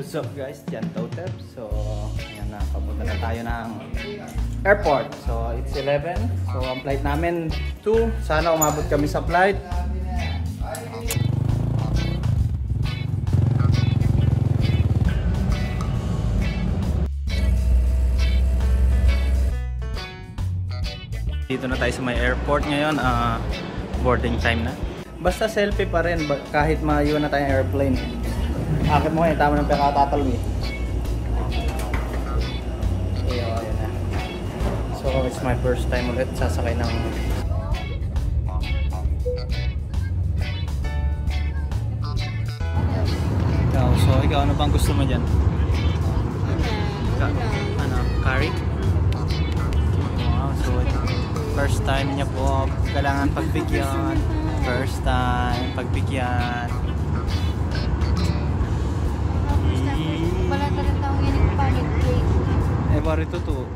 What's up guys, Jan Totep. So, ayan na, papunta na tayo ng airport. So, it's 11. So, ang flight namin 2. Sana umabot kami sa flight. Dito na tayo sa may airport ngayon. Boarding time na. Basta selfie pa rin kahit maiwan na tayong airplane. Akit mo ngayon, tama ng pagkatatalong eh. Ayun na. So it's my first time ulit sasakay ng ikaw. So ikaw, ano bang gusto mo dyan? Ano? Curry? Wow, so first time niya po. Kailangan pagbigyan. First time pagbigyan. Wala na rin taong yung panit cake. Eh, barito to.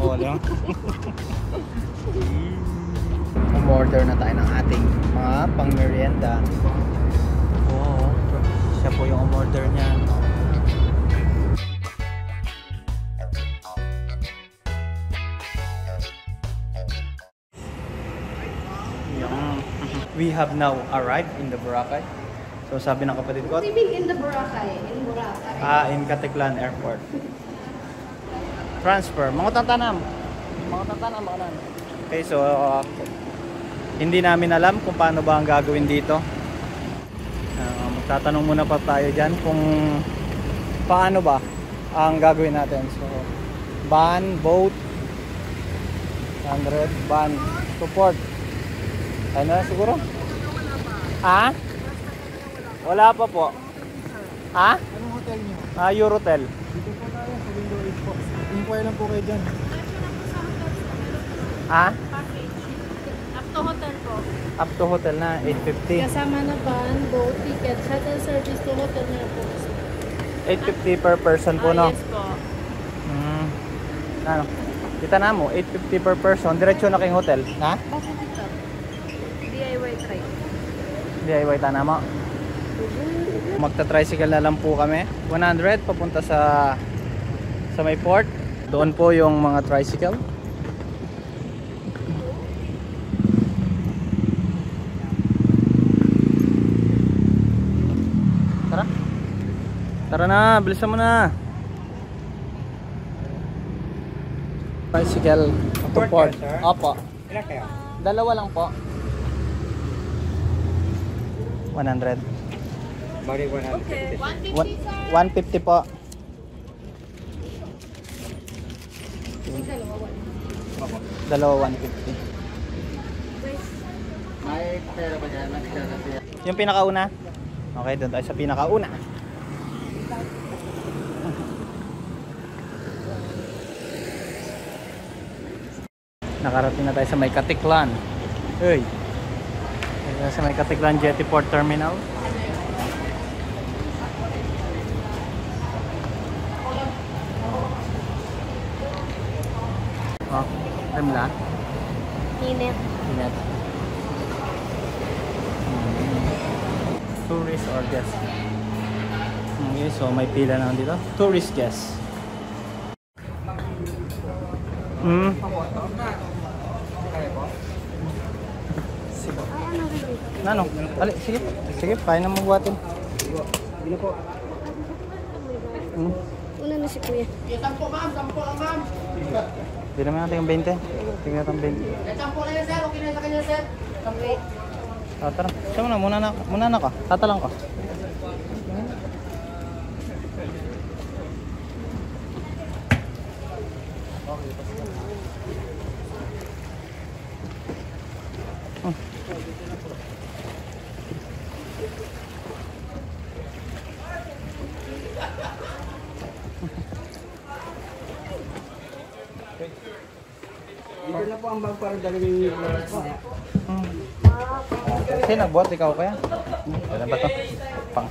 Oo lang. Umorder na tayo ng ating mga pang-merienda. Oo. Siya po yung umorder niya. We have now arrived in the Boracay. So sabi ng kapatid ko, Living in the Boracay. in Caticlan Airport. Transfer. Mga tatanam. Okay, so hindi namin alam kung paano ba ang gagawin dito. Magtatanong muna pa tayo dyan kung paano ba ang gagawin natin. So, van, boat, 100, van, support. Ano na siguro? Ha? Wala pa po. Ha? Anong hotel niyo? Eurotel. Dito po tayo sa window 8 po. Inquire lang po kayo dyan. Ha? Up to hotel po. Up to hotel na, 850. Kasama na van, boat, ticket, shuttle service to hotel na po. 850 per person po, no? Yes po. Ano? Kita na mo, 850 per person. Diretso na kayong hotel. Ha? Bakit dito? DIY try. DIY ta na mo. Magta-tricycle na lang po kami. 100 papunta sa may port. Doon po yung mga tricycle. Tara. Tara na, bilisan mo na. Tricycle to port. Opo. Ilan kayo? Dalawa lang po. 100. Bali 150. Okay. 150 po. Dalawa 150. Ay, pera ba dyan? Yung pinakauna? Okay, doon tayo sa pinakauna. Nakarating na tayo sa may Caticlan. Hey. Sa may Caticlan Jetty Port Terminal. Oh, remla. Init. Ingat. Tourist or guest? Okay, so may pila na dito. Tourist guest. Sige. Ano? Ali, sige. Sige, kaya na magbuhatin. Hindi na po. Una na si Kuya. Hindi naman natin yung 20. Tingnan natin 20. Tara. Siya muna na ka. Tatalang ka. Dito na po ang bag para dalawin yung labas po. Kasi nagbuhat ikaw kaya? Ano ba to? Pang.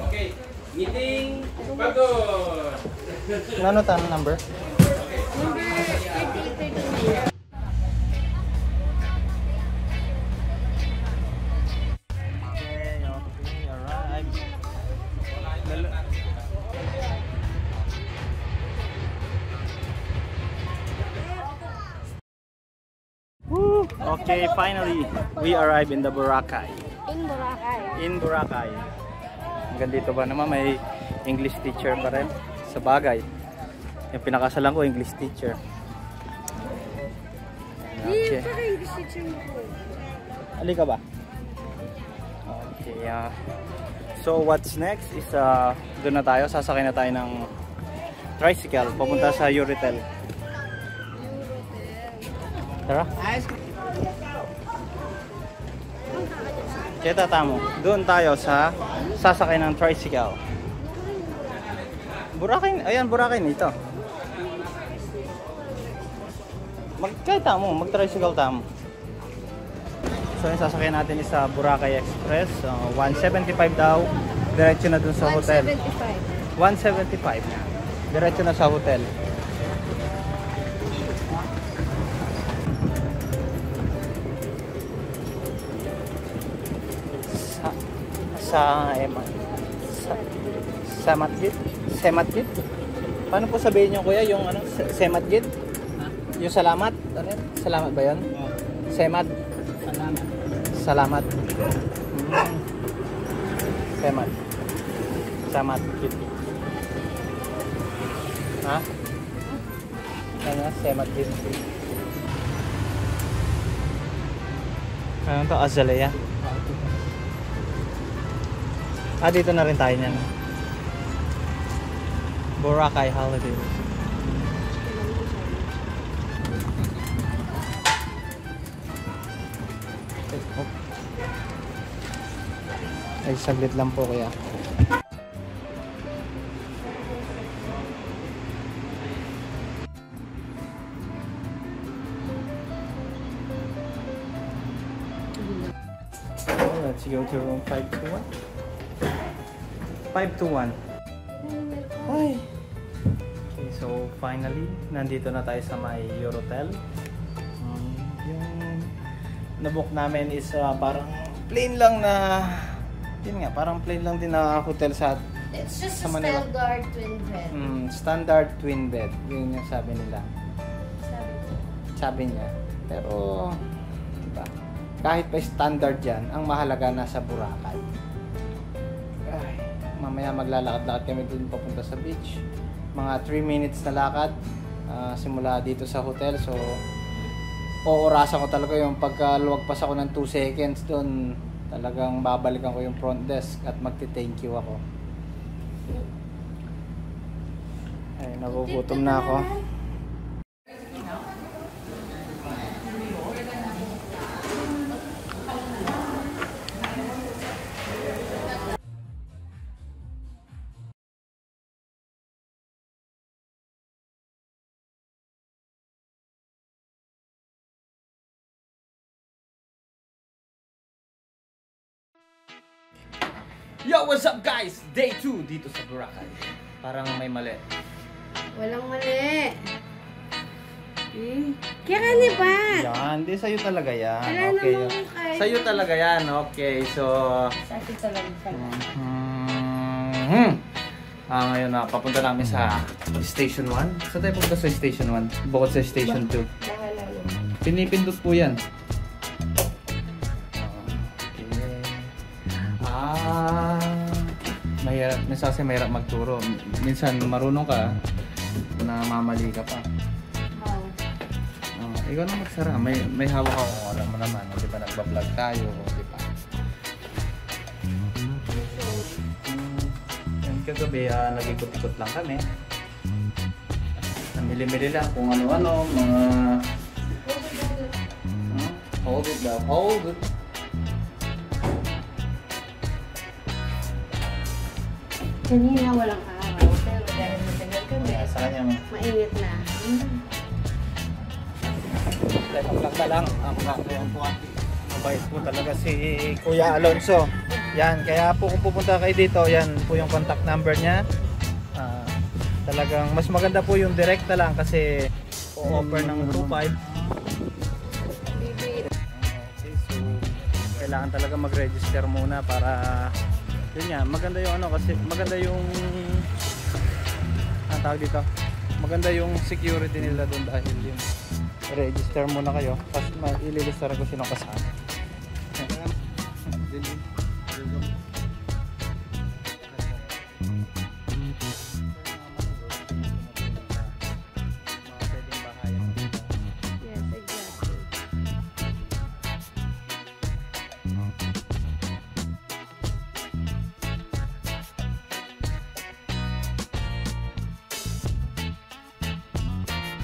Okay, meeting pagod. Ano tanong number? Number 3839. Okay, finally, we arrive in the Boracay. In Boracay. In Boracay. Hanggang dito ba naman may English teacher pa rin? Sa bagay. Yung pinakasalan ko, English teacher. Okay. English teacher mo po. Halika ba? Okay, so what's next is doon na tayo, sasakay na tayo ng tricycle papunta sa Euritel. Tara. Kaya tatamo, doon tayo sa sasakay ng tricycle. Boracay, ayan Boracay ito. Kaya tamo, mag-tricycle tamo. So yung sasakyan natin is sa Boracay Express, 175 daw, diretso na dun sa hotel. 175. Diretso na sa hotel. Sematgit? Paano po sabihin nyo kuya yung ano? Sematgit? Yung salamat? Ano yun? Salamat ba yun? Semat? Salamat. Sematgit. Ha? Ano? Sematgit. Ano to? Azalea? Dito na rin tayo niyan. Boracay Holiday. Ay, saglit lang po kaya. Let's go to room 521. 521. Ay. Okay, so finally, nandito na tayo sa may Euritel. Yung nabook namin is parang plain lang na, yun nga, parang plain lang din na hotel sa It's just a Manila. standard twin bed. Standard twin bed. Yun yung sabi nila. Sabi niya. Pero, diba, kahit pa standard yan, ang mahalaga nasa Boracay. Ay, mamaya maglalakad-lakad kami dun papunta sa beach. Mga 3 minutes na lakad simula dito sa hotel. So, oorasan ko talaga yung pagkaluwagpas ako ng 2 seconds dun. Talagang babalikan ko yung front desk at magti-thank you ako. Ay, nagugutom na ako. Yo, what's up guys? Day 2 dito sa Boracay. Parang may mali. Walang mali. Kaya ka ni ba? Yan, di sa'yo talaga yan. Wala Okay. namang kahit- Sa'yo talaga yan. Okay, so... Sa atin talaga pala. Ngayon na, papunta namin sa Station 1. Saan tayo pupunta sa Station 1? Bukod sa Station 2. Bahala mo. Pinipindot po yan. Mahirap. Minsan kasi mahirap magturo. Minsan marunong ka, namamali ka pa. Ikaw na magsara. May hawak ako. Alam mo naman. Di ba nagbablog tayo? Di ba? Yung kagabi, nag-ikot-ikot lang kami. Namili-mili lang kung ano-ano. Mga... hold it daw. Hold it. Kanina walang araw, pero dahil matagal kami, Sa kanya, mainit na. vlog na lang. Mabait po talaga si Kuya Alonso. Yan, kaya po kung pupunta kayo dito, yan po yung contact number niya. Talagang mas maganda po yung direkta lang kasi offer ng 2.5. Okay, so kailangan talaga mag-register muna para yun nga, maganda yung ano kasi maganda yung tawag dito. Maganda yung security nila doon dahil yung register muna kayo. Tapos ililister ko sino kasama. Yes, exactly.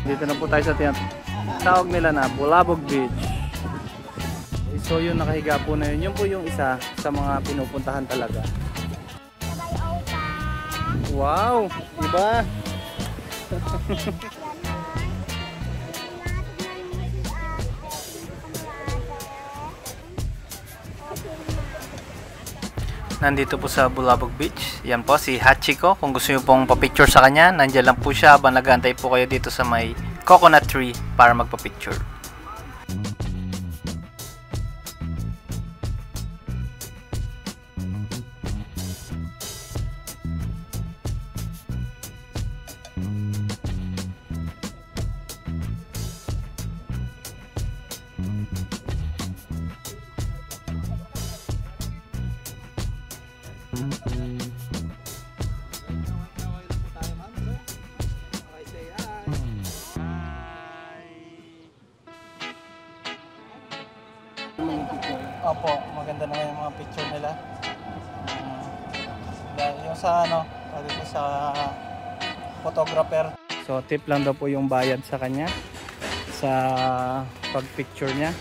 Dito na po tayo sa tawag nila na Bulabog Beach. So yun, nakahiga po na yun. Yun po yung isa sa mga pinupuntahan talaga. Wow! Diba? Nandito po sa Bulabog Beach. Yan po si Hachiko. Kung gusto niyo pong pa-picture sa kanya, nandiyan lang po siya habang nag-aantay po kayo dito sa may coconut tree para magpa-picture. Opo, maganda na yung mga picture nila. Yung sa dito sa photographer. So tip lang daw po yung bayad sa kanya sa pag-picture niya.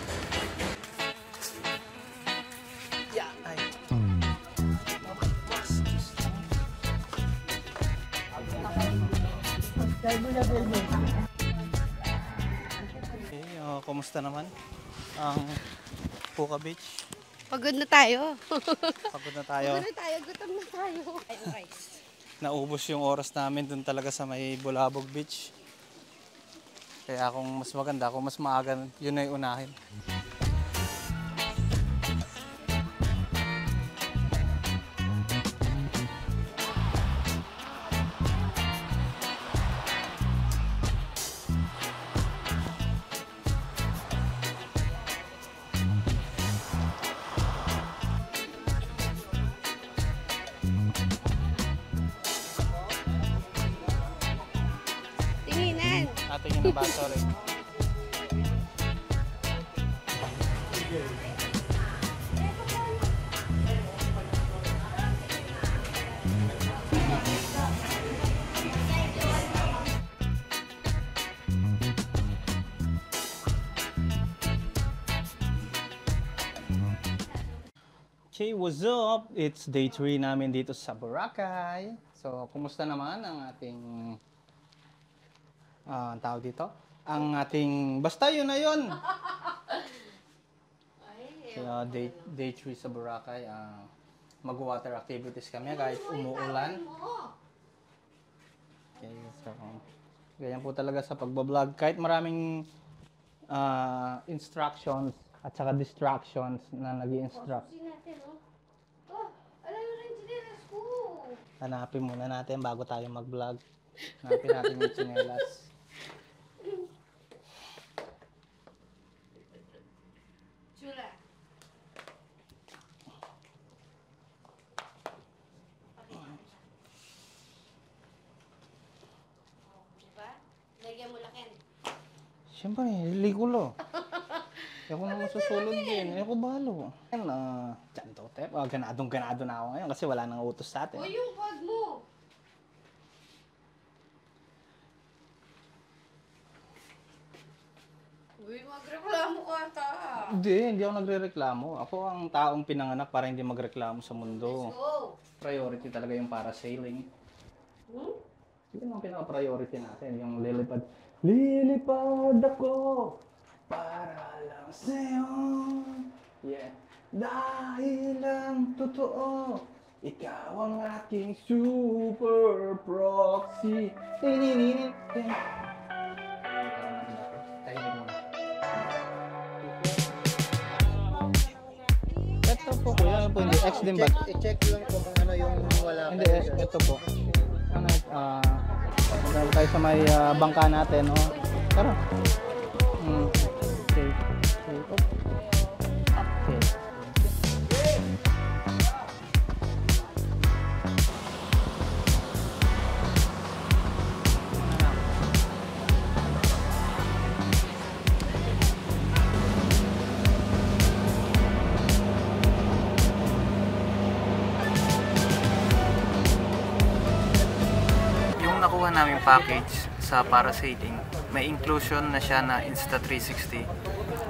Okay, kumusta naman ang Puka Beach? Pagod na tayo. Pagod na tayo. Pagod na tayo, gutom na tayo. Rice. Naubos yung oras namin dun talaga sa may Bulabog Beach. Kaya kung mas maganda, kung mas maaga, yun na yung unahin. Tinginan. Atin yun ang baso rin. Okay, what's up? It's day 3 namin dito sa Boracay. So, kumusta naman ang ating tawag dito? Ang ating, basta yun na yun! So, day 3 sa Boracay. Mag-water activities kami kahit umuulan. Okay, so, ganyan po talaga sa pagbablog. Kahit maraming instructions at saka distractions na nag-i-instruct. Hanapin muna natin bago tayo mag-vlog. Hanapin natin yung tsinelas. Chula. Diba? Lagyan mo lakin. Siyempre, ligulo. Ako naman susulod din. Ako balo. Tiyanto, tep. Ganadong-ganado na ako ngayon kasi wala nang utos sa atin. O yung bag mo. Uy, magreklamo ka ata. Hindi ako nagre-reklamo. Ako ang taong pinanganak para hindi magreklamo sa Let's mundo. go. Priority talaga yung parasailing. Yun ang pinaka-priority natin, yung lilipad. Lilipad ako para lang sa'yo. Yeah. Dahil lang totoo, ikaw ang aking super proxy. Ito po kuya, ano po hindi? X din ba? I-check lang po kung ano yung wala Hindi, ito po. Ano, tayo sa may bangka natin, oh. Tara. Okay. Okay. Okay. Yung nakuha namin package sa parasailing, may inclusion na siya na Insta360.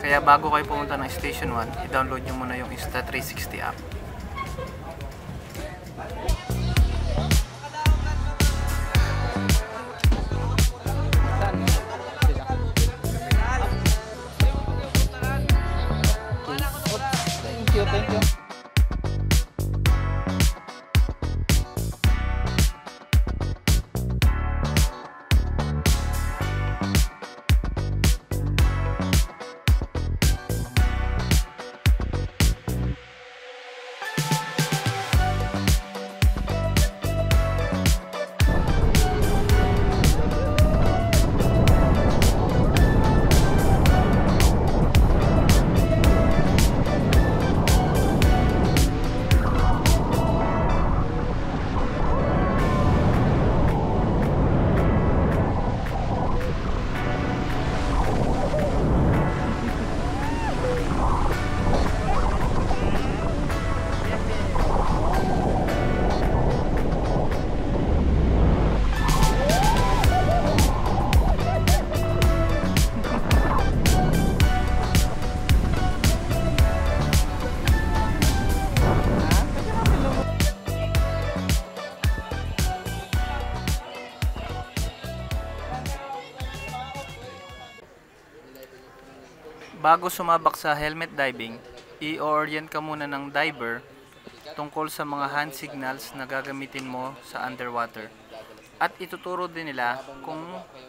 Kaya bago kayo pumunta ng Station 1, i-download nyo muna yung Insta360 app. Thank you, thank you. Bago sumabak sa helmet diving, i-orient ka muna ng diver tungkol sa mga hand signals na gagamitin mo sa underwater. At ituturo din nila kung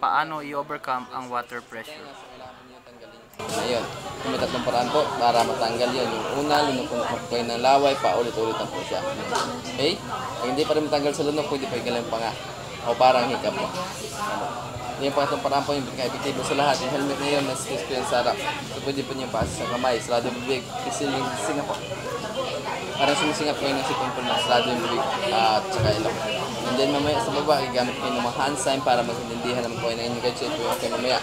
paano i-overcome ang water pressure. Ngayon, may tatlong paraan po para matanggal yun. Yung una, lunok po kayo ng laway, paulit-ulitan po siya. Okay? Pag hindi pa rin matanggal sa lunok, pwede pa igalang pa nga. O parang hikap po. Yung pangatong paraan po yung pinaka-epektibo sa lahat. Yung helmet na yun, nasa-twist po yung sarap. So pwede po niyo pasa sa kamay, sarado yung bibig, kasi yung singa po. Parang sumisinga po yung nasipon po na sarado yung bibig at saka ilong. And then mamaya sa baba, gagamit kayo ng mga hand sign para magsintindihan naman po kayo ng inyong guide po yung okay mamaya.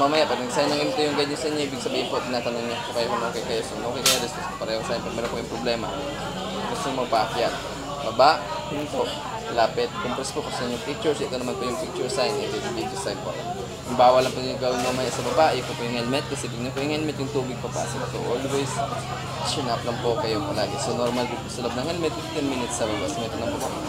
Mamaya, pag nag-sign ng ganito yung guide sa inyo, ibig sabihin po, tinatanong niya po kayo kung okay kayo. So okay kayo, restos po pareho sign. Pag meron po yung problema, gusto mo magpaakyat. Baba, hinto, lapit, compress po kasi yung pictures. Ito naman po yung picture sign, ito yung video sign po. Yung bawal lang po yung gawin mamaya sa baba, ito po yung helmet, kasi pag po yung helmet, yung tubig papasok. So always, chin up lang po kayo palagi. So normal po sa loob ng helmet, 15 minutes sa baba. So ito lang po kami.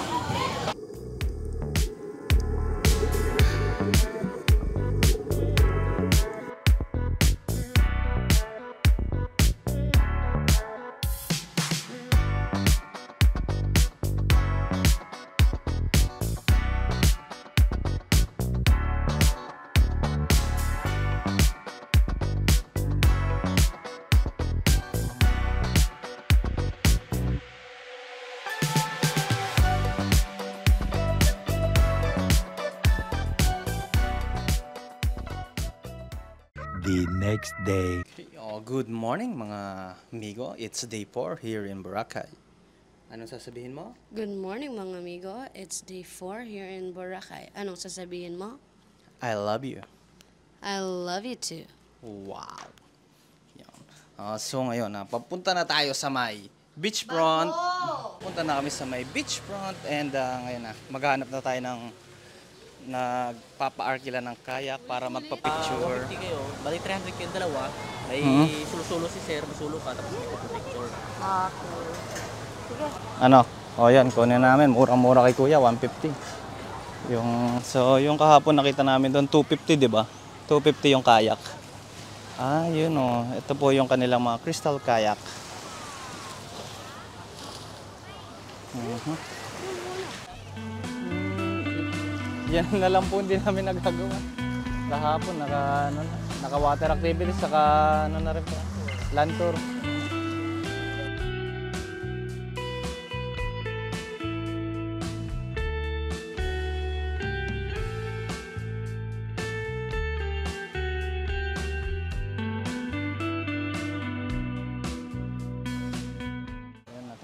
The next day. Oh, good morning mga amigo. It's day 4 here in Boracay. Anong sasabihin mo? Good morning mga amigo. It's day 4 here in Boracay. Anong sasabihin mo? I love you. I love you too. Wow. Yan. So ngayon, papunta na tayo sa may beachfront. Punta na kami sa may beachfront and ngayon maghanap na tayo ng nagpapa-arkila ng kayak para magpa-picture. 150 kayo, bali 300 kayong dalawa, may sulo-sulo si sir, masulo ka, tapos may picture. Ano? O yan, kunin namin. Murang-mura kay kuya, 150. Yung kahapon nakita namin doon, 250, di ba? 250 yung kayak. Ah, yun o. Ito po yung kanilang mga crystal kayak. Yan na lang po hindi namin nagagawa. Kahapon, naka-water activities, saka na rin po, land tour.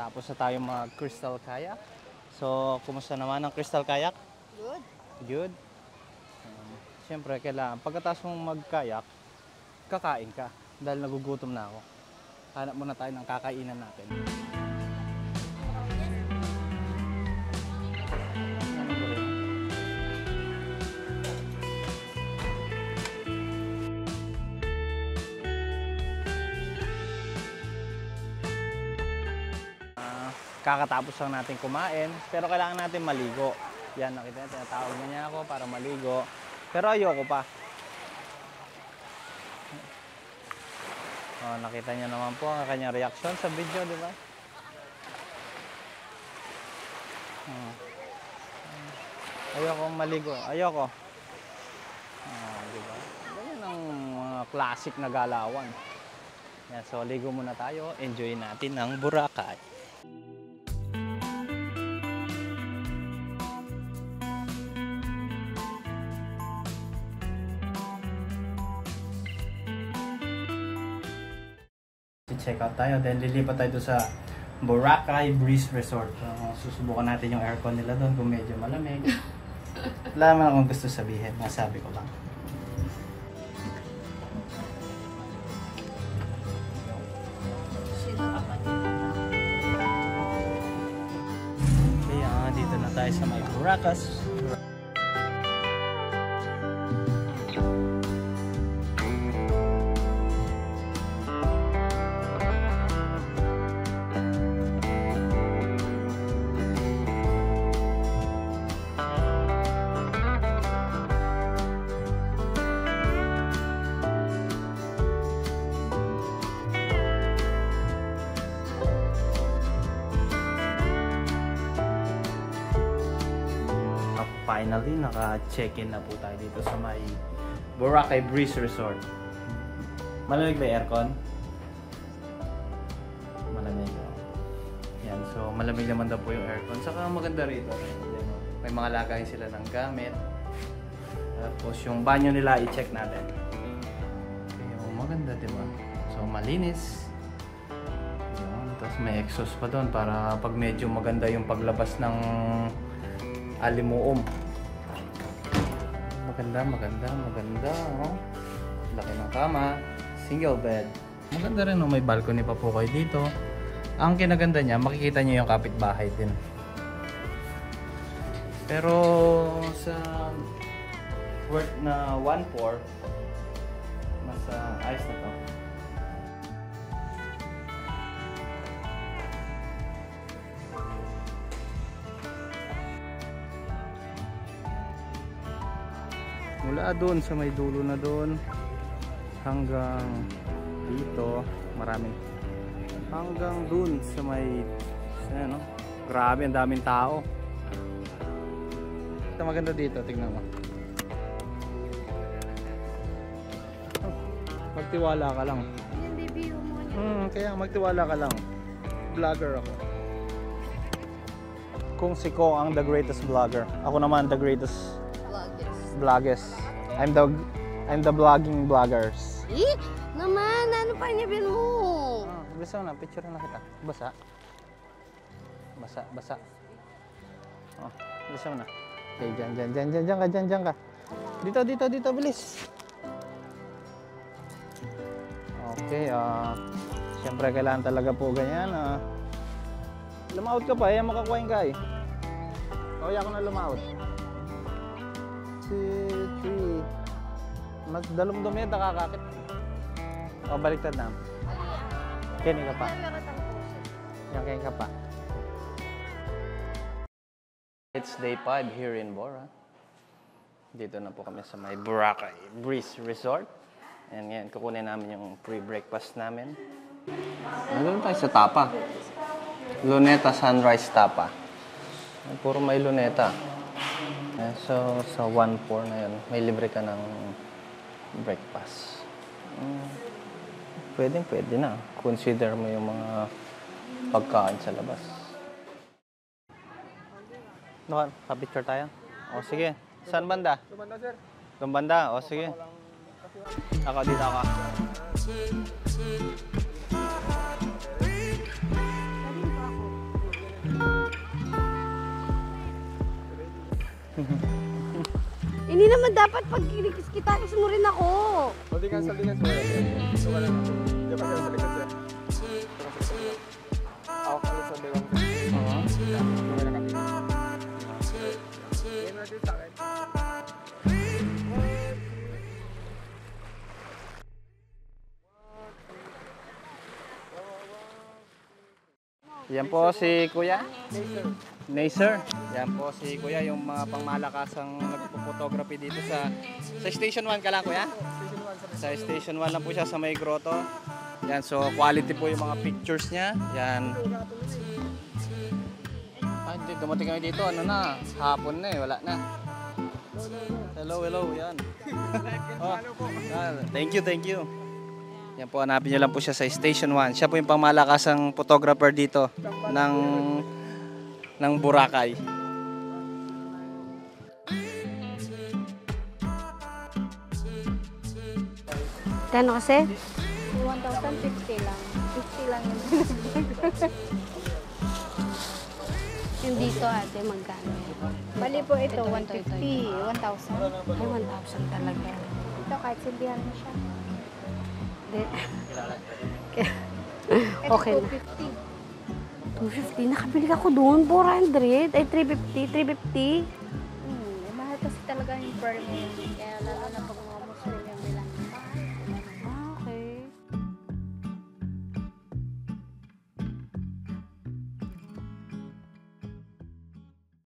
Nakatapos na tayo mag crystal kayak. So, kumusta naman ang crystal kayak? Good. Good. Siyempre, kailangan pagkatapos mong mag-kayak, kakain ka. Dahil nagugutom na ako. Hanap muna tayo ng kakainan natin. Kakatapos lang natin kumain, pero kailangan natin maligo. Yan, nakita niya, tinatawag na niya ako para maligo. Pero ayoko pa. Oh, nakita niya naman po ang kanyang reaction sa video, di ba? Ayoko maligo. Ayoko. Di ba? Ganyan ang mga classic na galawan. Yan, so ligo muna tayo. Enjoy natin ang Boracay. Check out tayo, then lilipat tayo sa Boracay Breeze Resort. Susubukan natin yung aircon nila doon kung medyo malamig. Wala naman akong gusto sabihin, masabi ko lang. Okay, dito na tayo sa may Boracay. Finally, naka-check-in na po tayo dito sa may Boracay Breeze Resort. Malamig ba yung aircon? Malamig. Yan, so malamig naman daw po yung aircon. Saka maganda rito. May mga lagay sila ng gamit. Tapos yung banyo nila, i-check natin. Okay, maganda, diba? So malinis. Yan, tapos may exhaust pa doon para pag medyo maganda yung paglabas ng alimuom. Maganda. Oh. Laki ng kama. Single bed. Maganda rin, oh. May balcony pa po kayo dito. Ang kinaganda niya, makikita niyo yung kapitbahay din. Pero sa worth na 1.4, mas ayos na to. Mula doon sa may dulo na doon hanggang dito, marami. Hanggang doon sa may ano, grabe, ang daming tao. Ito maganda dito, tingnan mo. Magtiwala ka lang. Yan, baby, mo. Kaya magtiwala ka lang. Vlogger ako. Kung si Ko ang the greatest vlogger, ako naman the greatest vloggers. I'm the vlogging vloggers. Eh? Naman, ano pa niyabin mo? Bisa na, picture na kita. Basa. Oh, bisa na. Okay, dyan ka. Dito, bilis. Okay, siyempre kailangan talaga po ganyan. Lumaut ka pa, makakuhain ka eh. Kaya ako na lumaut. 2, 3. Mas dalum-dumi at nakakakit. O, baliktad na. Kini ka pa. Yan, kini ka pa. It's day 5 here in Bora. Dito na po kami sa may Boracay Breeze Resort. And yan, kukunin namin yung pre-breakfast namin. Nandun tayo sa Tapa. Luneta Sunrise Tapa. Puro may luneta. So, sa 1.4 na yun, may libre ka ng breakfast. Pwede na. Consider mo yung mga pagkain sa labas. Noon, ka-picture tayo? O, sige. Saan banda? Doon banda, sir. Doon banda? O, sige. Ako, dito ako. Hindi naman dapat pag kita mo rin ako. Hindi ka sa likas mo. Ito ka lang. Hindi ka sa likas mo. Ako ka sa likas mo. Oo. Yan po si Kuya. Nacer. Yan po si Kuya, yung mga pangmalakasang nagpo-photography dito sa Station 1 ka lang, Kuya? Sa Station 1 lang po siya sa may grotto. Yan, so quality po yung mga pictures niya. Yan. Hindi, dumating kami dito. Ano na? Hapon na eh, wala na. Hello, hello, yan. Oh, thank you. Yan po, hanapin nyo lang po siya sa Station 1. Siya po yung pangmalakasang photographer dito ng Boracay. Kano kasi? 1,050 lang. 50 lang yun. Yung dito ate, magkano yan? Bali po ito, Ito, 150. 1,000. Ay, 1,000 talaga. Ito kahit silbihan mo siya. Hindi. Ito Okay na. 250. 250. Nakabili ako doon. 400. Ay, 350. 350. Mahal kasi talaga yung pearl mo yun. Kaya lalo na